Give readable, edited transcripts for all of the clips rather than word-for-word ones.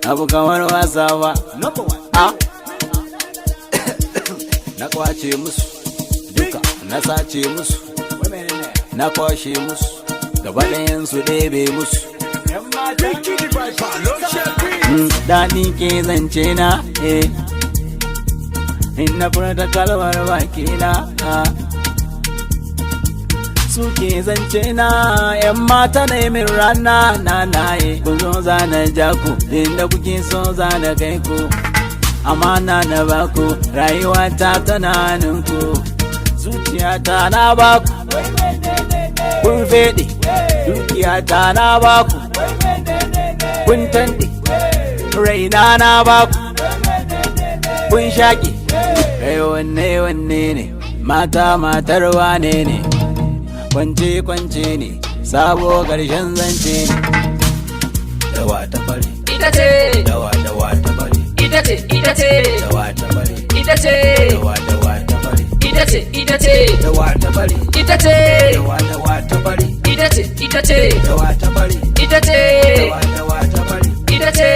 abu kamar wasa ba. Na kwace musu duka, na sace musu, na kwashe musu, gaba ɗayansu ɗebe musu. Daɗi ke zance na, in na furta kalmar baki na. Suke zance na, ‘yan mata na min rana na naye. Ku zo zana jaku, inda kuke so zana kai ku. Amana na baku, rayuwa ta tana ninku. Zuciyata na baku, kun fede. Dukiyata na baku, kun tande. Raina na baku, kun shaƙi. Kai wanne ne, mata matar wane ne. Kwance ne, sabo ƙarshen zance ne. Dawa ta fari, ita ce. dawa ta fari, Ita ce, ita ce. dawa ta fari, Ita ce. dawa ta fari, Ita ce, ita ce. dawa ta fari, Ita ce. dawa ta fari, Ita ce, ita ce. dawa ta fari, Ita ce. dawa ta fari. Ita ce.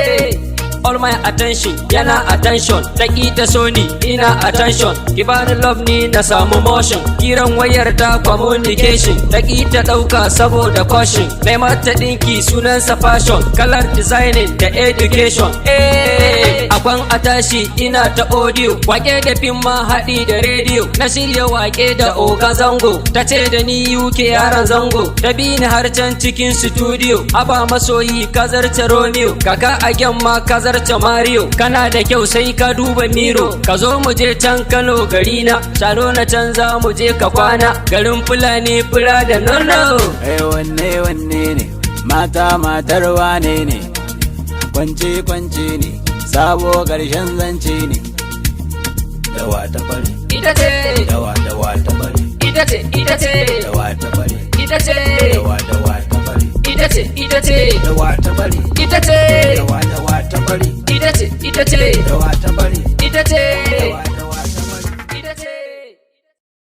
All my attention yana attention, taki ta sony ina attention, ki bani love ni na samu motion, kiran wayar ta communication, taki ta dauka saboda caution, na mata dinki sunansa fashion, color designing da education. Akwan atashi ina ta audio, wake da fim ma haɗi da radio, na shirya wake da oga zango, ta ce da ni UK yaran zango, ta bi ni har can cikin studio, aba masoyi kazarta Romeo, kaka a gyamma kazarta Mario, kana da kyau sai ka duba miro, ka zo mu je can Kano gari na, shano na can za mu je ka kwana, garin Fulani fura da nono. Wanne ne, mata matar wane ne. Kwance ne, sabo ƙarshen zance ne. Dawa ta fari, Ita ce. dawa ta fari, Ita ce, ita ce. dawa ta fari, Ita ce. dawa ta fari, Ita ce, ita ce. dawa ta fari, Ita ce. dawa ta fari, Ita ce, ita ce. dawa ta fari. Ita ce.